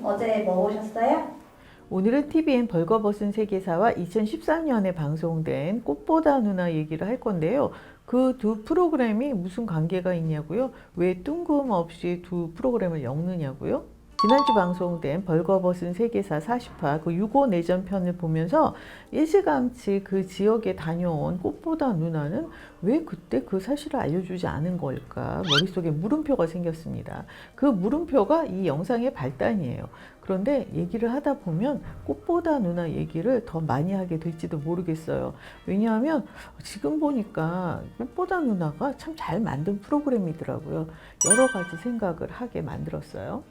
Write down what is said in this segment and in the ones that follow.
어제 뭐 보셨어요? 오늘은 TVN 벌거벗은 세계사와 2013년에 방송된 꽃보다 누나 얘기를 할 건데요. 그 두 프로그램이 무슨 관계가 있냐고요? 왜 뜬금없이 두 프로그램을 엮느냐고요? 지난주 방송된 벌거벗은 세계사 40화 그 유고 내전편을 보면서 일찌감치 그 지역에 다녀온 꽃보다 누나는 왜 그때 그 사실을 알려주지 않은 걸까? 머릿속에 물음표가 생겼습니다. 그 물음표가 이 영상의 발단이에요. 그런데 얘기를 하다 보면 꽃보다 누나 얘기를 더 많이 하게 될지도 모르겠어요. 왜냐하면 지금 보니까 꽃보다 누나가 참 잘 만든 프로그램이더라고요. 여러 가지 생각을 하게 만들었어요.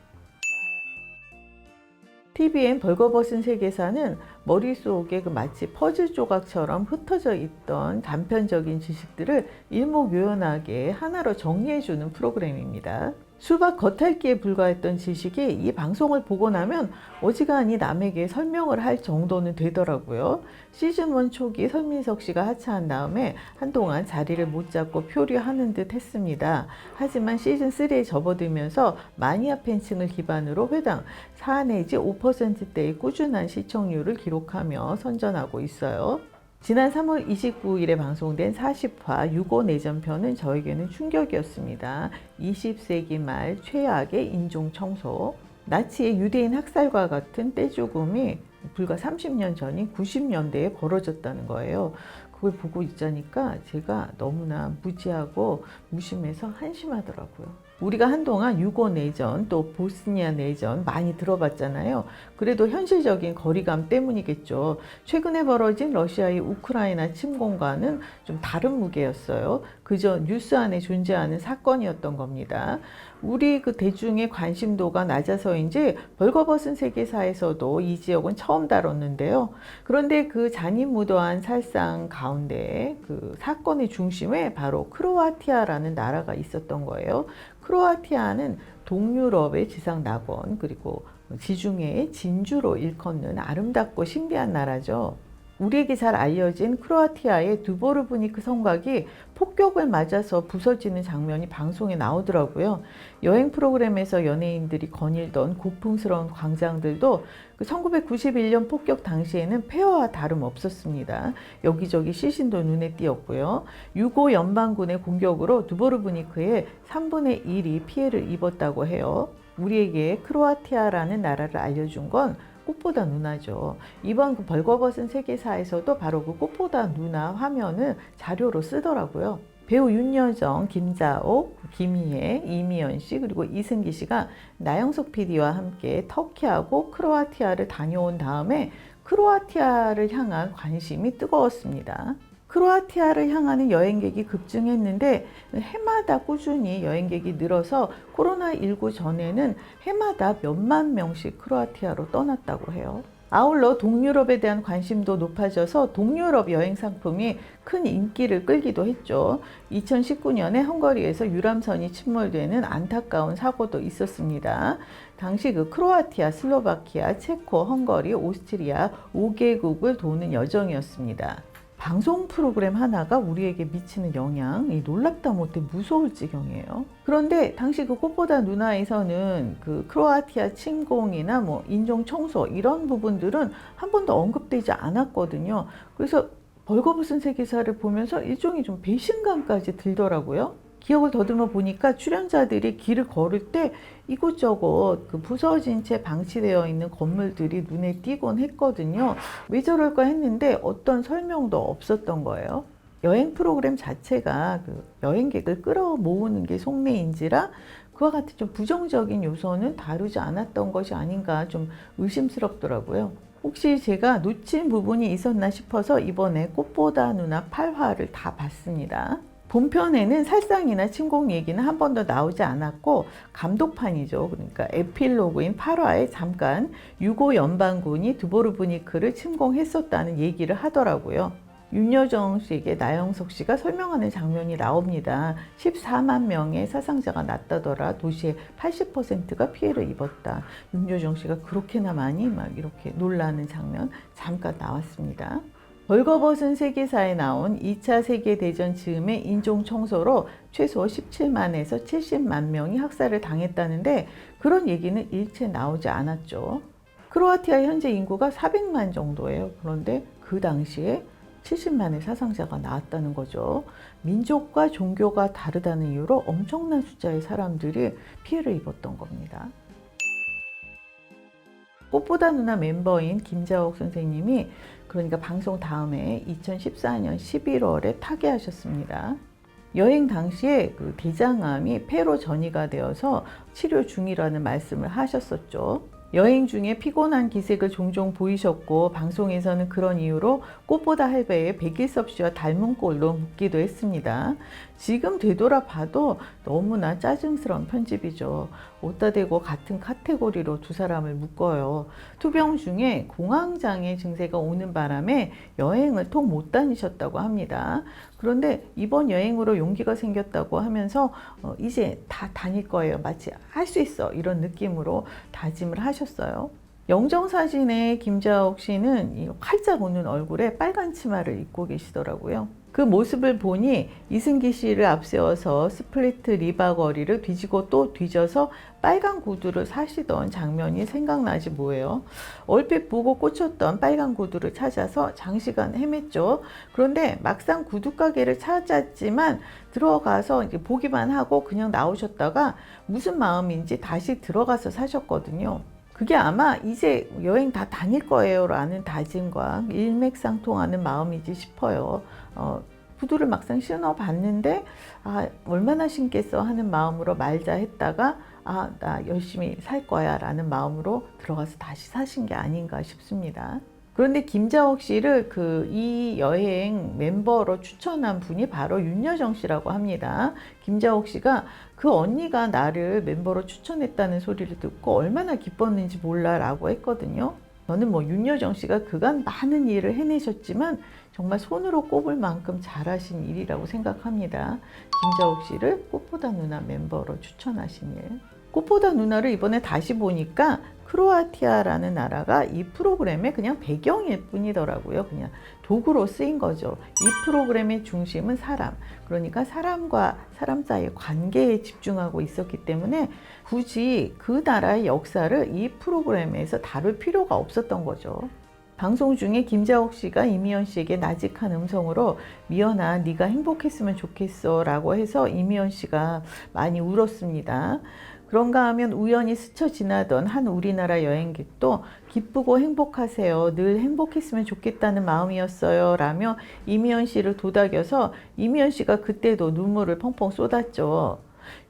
TVN 벌거벗은 세계사는 머릿속에 마치 퍼즐 조각처럼 흩어져 있던 단편적인 지식들을 일목요연하게 하나로 정리해주는 프로그램입니다. 수박 겉핥기에 불과했던 지식이 이 방송을 보고 나면 어지간히 남에게 설명을 할 정도는 되더라고요. 시즌1 초기 설민석 씨가 하차한 다음에 한동안 자리를 못 잡고 표류하는 듯 했습니다. 하지만 시즌3에 접어들면서 마니아 팬층을 기반으로 회당 4 내지 5%대의 꾸준한 시청률을 기록하며 선전하고 있어요. 지난 3월 29일에 방송된 40화 유고 내전편은 저에게는 충격이었습니다. 20세기 말 최악의 인종 청소, 나치의 유대인 학살과 같은 떼죽음이 불과 30년 전인 90년대에 벌어졌다는 거예요. 그걸 보고 있자니까 제가 너무나 무지하고 무심해서 한심하더라고요. 우리가 한동안 유고 내전 또 보스니아 내전 많이 들어봤잖아요. 그래도 현실적인 거리감 때문이겠죠. 최근에 벌어진 러시아의 우크라이나 침공과는 좀 다른 무게였어요. 그저 뉴스 안에 존재하는 사건이었던 겁니다. 우리 그 대중의 관심도가 낮아서인지 벌거벗은 세계사에서도 이 지역은 처음 다뤘는데요. 그런데 그 잔인무도한 살상 가운데 그 사건의 중심에 바로 크로아티아라는 나라가 있었던 거예요. 크로아티아는 동유럽의 지상 낙원 그리고 지중해의 진주로 일컫는 아름답고 신비한 나라죠. 우리에게 잘 알려진 크로아티아의 두보르브니크 성곽이 폭격을 맞아서 부서지는 장면이 방송에 나오더라고요. 여행 프로그램에서 연예인들이 거닐던 고풍스러운 광장들도 그 1991년 폭격 당시에는 폐허와 다름없었습니다. 여기저기 시신도 눈에 띄었고요. 유고 연방군의 공격으로 두보르브니크의 3분의 1이 피해를 입었다고 해요. 우리에게 크로아티아라는 나라를 알려준 건 꽃보다 누나죠. 이번 그 벌거벗은 세계사에서도 바로 그 꽃보다 누나 화면을 자료로 쓰더라고요. 배우 윤여정, 김자옥, 김희애, 이미연 씨 그리고 이승기 씨가 나영석 PD와 함께 터키하고 크로아티아를 다녀온 다음에 크로아티아를 향한 관심이 뜨거웠습니다. 크로아티아를 향하는 여행객이 급증했는데 해마다 꾸준히 여행객이 늘어서 코로나19 전에는 해마다 몇만 명씩 크로아티아로 떠났다고 해요. 아울러 동유럽에 대한 관심도 높아져서 동유럽 여행 상품이 큰 인기를 끌기도 했죠. 2019년에 헝가리에서 유람선이 침몰되는 안타까운 사고도 있었습니다. 당시 그 크로아티아, 슬로바키아, 체코, 헝가리, 오스트리아 5개국을 도는 여정이었습니다. 방송 프로그램 하나가 우리에게 미치는 영향이 놀랍다 못해 무서울 지경이에요. 그런데 당시 그 꽃보다 누나에서는 그 크로아티아 침공이나 뭐 인종 청소 이런 부분들은 한 번도 언급되지 않았거든요. 그래서 벌거벗은 세계사를 보면서 일종의 좀 배신감까지 들더라고요. 기억을 더듬어 보니까 출연자들이 길을 걸을 때 이곳저곳 그 부서진 채 방치되어 있는 건물들이 눈에 띄곤 했거든요. 왜 저럴까 했는데 어떤 설명도 없었던 거예요. 여행 프로그램 자체가 그 여행객을 끌어모으는 게 속내인지라 그와 같은 좀 부정적인 요소는 다루지 않았던 것이 아닌가 좀 의심스럽더라고요. 혹시 제가 놓친 부분이 있었나 싶어서 이번에 꽃보다 누나 8화를 다 봤습니다. 본편에는 살상이나 침공 얘기는 한 번도 나오지 않았고 감독판이죠. 그러니까 에필로그인 8화에 잠깐 유고 연방군이 두보르브니크를 침공했었다는 얘기를 하더라고요. 윤여정 씨에게 나영석 씨가 설명하는 장면이 나옵니다. 14만 명의 사상자가 났다더라. 도시의 80%가 피해를 입었다. 윤여정 씨가 그렇게나 많이 막 이렇게 놀라는 장면 잠깐 나왔습니다. 벌거벗은 세계사에 나온 2차 세계대전 즈음의 인종 청소로 최소 17만에서 70만 명이 학살을 당했다는데 그런 얘기는 일체 나오지 않았죠. 크로아티아 현재 인구가 400만 정도예요. 그런데 그 당시에 70만의 사상자가 나왔다는 거죠. 민족과 종교가 다르다는 이유로 엄청난 숫자의 사람들이 피해를 입었던 겁니다. 꽃보다 누나 멤버인 김자옥 선생님이 그러니까 방송 다음에 2014년 11월에 타계하셨습니다. 여행 당시에 그 대장암이 폐로 전이가 되어서 치료 중이라는 말씀을 하셨었죠. 여행 중에 피곤한 기색을 종종 보이셨고 방송에서는 그런 이유로 꽃보다 할배의 백일섭 씨와 닮은 꼴로 묻기도 했습니다. 지금 되돌아봐도 너무나 짜증스러운 편집이죠. 어디다 대고 같은 카테고리로 두 사람을 묶어요. 투병 중에 공황장애 증세가 오는 바람에 여행을 통 못 다니셨다고 합니다. 그런데 이번 여행으로 용기가 생겼다고 하면서 이제 다 다닐 거예요. 마치 할 수 있어 이런 느낌으로 다짐을 하셨어요. 영정사진의 김자옥 씨는 활짝 웃는 얼굴에 빨간 치마를 입고 계시더라고요. 그 모습을 보니 이승기 씨를 앞세워서 스플리트 리바거리를 뒤지고 또 뒤져서 빨간 구두를 사시던 장면이 생각나지 뭐예요. 얼핏 보고 꽂혔던 빨간 구두를 찾아서 장시간 헤맸죠. 그런데 막상 구두 가게를 찾았지만 들어가서 이제 보기만 하고 그냥 나오셨다가 무슨 마음인지 다시 들어가서 사셨거든요. 그게 아마 이제 여행 다 다닐 거예요 라는 다짐과 일맥상통하는 마음이지 싶어요. 구두를 막상 신어봤는데 얼마나 신겠어 하는 마음으로 말자 했다가 나 열심히 살 거야 라는 마음으로 들어가서 다시 사신 게 아닌가 싶습니다. 그런데 김자옥 씨를 이 여행 멤버로 추천한 분이 바로 윤여정 씨라고 합니다. 김자옥 씨가 그 언니가 나를 멤버로 추천했다는 소리를 듣고 얼마나 기뻤는지 몰라 라고 했거든요. 저는 윤여정 씨가 그간 많은 일을 해내셨지만 정말 손으로 꼽을 만큼 잘하신 일이라고 생각합니다. 김자옥 씨를 꽃보다 누나 멤버로 추천하신 일. 꽃보다 누나를 이번에 다시 보니까 크로아티아라는 나라가 이 프로그램의 그냥 배경일 뿐이더라고요. 그냥 도구로 쓰인 거죠. 이 프로그램의 중심은 사람, 그러니까 사람과 사람 사이의 관계에 집중하고 있었기 때문에 굳이 그 나라의 역사를 이 프로그램에서 다룰 필요가 없었던 거죠. 방송 중에 김자옥 씨가 이미연 씨에게 나직한 음성으로 미연아 네가 행복했으면 좋겠어 라고 해서 이미연 씨가 많이 울었습니다. 그런가 하면 우연히 스쳐 지나던 한 우리나라 여행객도 기쁘고 행복하세요. 늘 행복했으면 좋겠다는 마음이었어요. 라며 이미연 씨를 도닥여서 이미연 씨가 그때도 눈물을 펑펑 쏟았죠.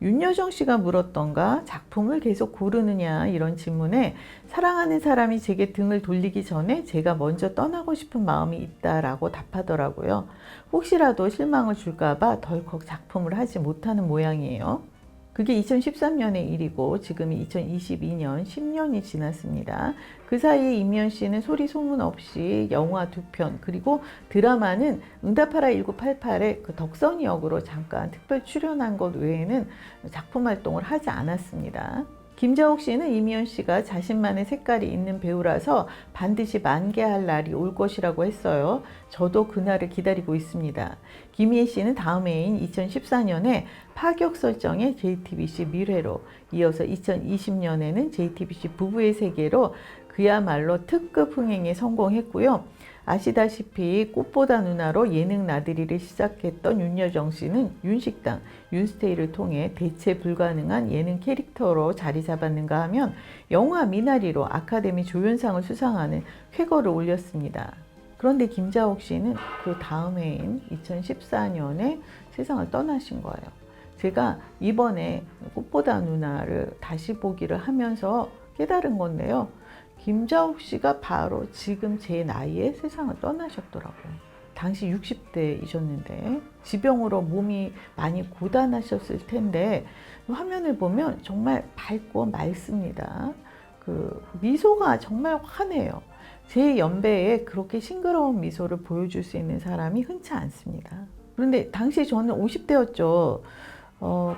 윤여정 씨가 물었던가 작품을 계속 고르느냐 이런 질문에 사랑하는 사람이 제게 등을 돌리기 전에 제가 먼저 떠나고 싶은 마음이 있다라고 답하더라고요. 혹시라도 실망을 줄까봐 덜컥 작품을 하지 못하는 모양이에요. 그게 2013년의 일이고 지금이 2022년 10년이 지났습니다. 그 사이에 이미연 씨는 소리 소문 없이 영화 2편 그리고 드라마는 응답하라 1988의 그 덕선이 역으로 잠깐 특별 출연한 것 외에는 작품 활동을 하지 않았습니다. 김자옥 씨는 이미연 씨가 자신만의 색깔이 있는 배우라서 반드시 만개할 날이 올 것이라고 했어요. 저도 그날을 기다리고 있습니다. 김희애 씨는 다음 해인 2014년에 파격 설정의 JTBC 밀회로, 이어서 2020년에는 JTBC 부부의 세계로 그야말로 특급 흥행에 성공했고요. 아시다시피 꽃보다 누나로 예능 나들이를 시작했던 윤여정 씨는 윤식당, 윤스테이를 통해 대체 불가능한 예능 캐릭터로 자리 잡았는가 하면 영화 미나리로 아카데미 조연상을 수상하는 쾌거를 올렸습니다. 그런데 김자옥 씨는 그 다음 해인 2014년에 세상을 떠나신 거예요. 제가 이번에 꽃보다 누나를 다시 보기를 하면서 깨달은 건데요. 김자옥 씨가 바로 지금 제 나이에 세상을 떠나셨더라고요. 당시 60대이셨는데 지병으로 몸이 많이 고단하셨을 텐데 화면을 보면 정말 밝고 맑습니다. 그 미소가 정말 환해요. 제 연배에 그렇게 싱그러운 미소를 보여줄 수 있는 사람이 흔치 않습니다. 그런데 당시 저는 50대였죠.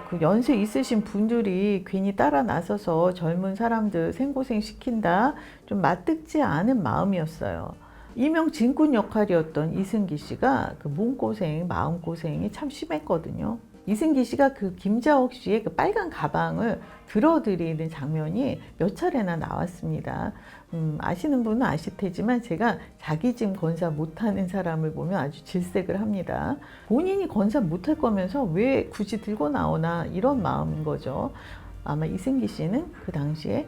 그 연세 있으신 분들이 괜히 따라 나서서 젊은 사람들 생고생 시킨다 좀 맞듣지 않은 마음이었어요. 이명 진군 역할이었던 이승기 씨가 그 몸고생, 마음고생이 참 심했거든요. 이승기 씨가 그 김자옥 씨의 그 빨간 가방을 들어드리는 장면이 몇 차례나 나왔습니다. 아시는 분은 아실 테지만 제가 자기 짐 건사 못하는 사람을 보면 아주 질색을 합니다. 본인이 건사 못할 거면서 왜 굳이 들고 나오나 이런 마음인 거죠. 아마 이승기 씨는 그 당시에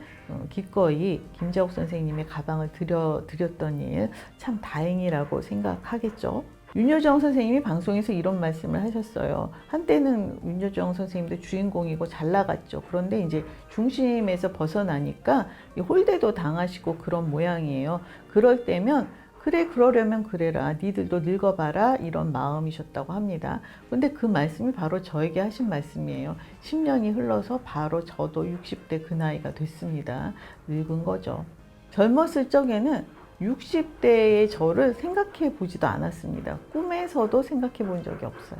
기꺼이 김자옥 선생님의 가방을 드렸던 일 참 다행이라고 생각하겠죠. 윤여정 선생님이 방송에서 이런 말씀을 하셨어요. 한때는 윤여정 선생님도 주인공이고 잘 나갔죠. 그런데 이제 중심에서 벗어나니까 홀대도 당하시고 그런 모양이에요. 그럴 때면 그래 그러려면 그래라. 니들도 늙어봐라. 이런 마음이셨다고 합니다. 근데 그 말씀이 바로 저에게 하신 말씀이에요. 10년이 흘러서 바로 저도 60대 그 나이가 됐습니다. 늙은 거죠. 젊었을 적에는 60대의 저를 생각해 보지도 않았습니다. 꿈에서도 생각해 본 적이 없어요.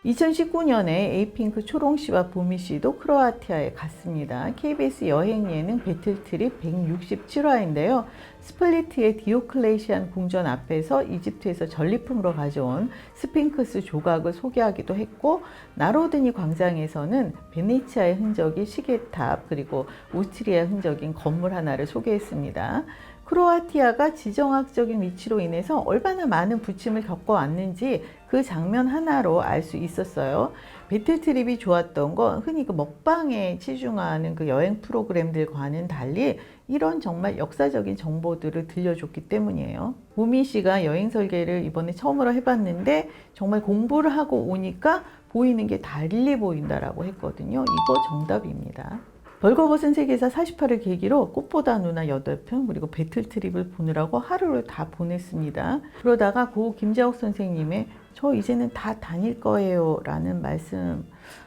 2019년에 에이핑크 초롱 씨와 보미 씨도 크로아티아에 갔습니다. KBS 여행 예능 배틀트립 167화인데요. 스플리트의 디오클레시안 궁전 앞에서 이집트에서 전리품으로 가져온 스핑크스 조각을 소개하기도 했고, 나로드니 광장에서는 베네치아의 흔적이 시계탑, 그리고 오스트리아 흔적인 건물 하나를 소개했습니다. 크로아티아가 지정학적인 위치로 인해서 얼마나 많은 부침을 겪어왔는지 그 장면 하나로 알 수 있었어요. 배틀트립이 좋았던 건 흔히 그 먹방에 치중하는 그 여행 프로그램들과는 달리 이런 정말 역사적인 정보들을 들려줬기 때문이에요. 보미 씨가 여행 설계를 이번에 처음으로 해봤는데 정말 공부를 하고 오니까 보이는 게 달리 보인다라고 했거든요. 이거 정답입니다. 벌거벗은 세계사 48을 계기로 꽃보다 누나 8편 그리고 배틀트립을 보느라고 하루를 다 보냈습니다. 그러다가 고 김자옥 선생님의 저 이제는 다 다닐 거예요 라는 말씀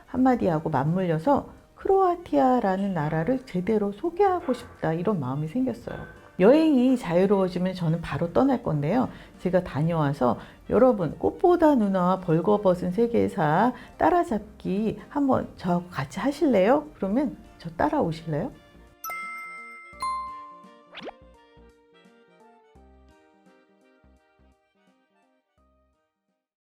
한마디 하고 맞물려서 크로아티아라는 나라를 제대로 소개하고 싶다 이런 마음이 생겼어요. 여행이 자유로워지면 저는 바로 떠날 건데요. 제가 다녀와서 여러분 꽃보다 누나와 벌거벗은 세계사 따라잡기 한번 저 같이 하실래요? 그러면 저 따라오실래요?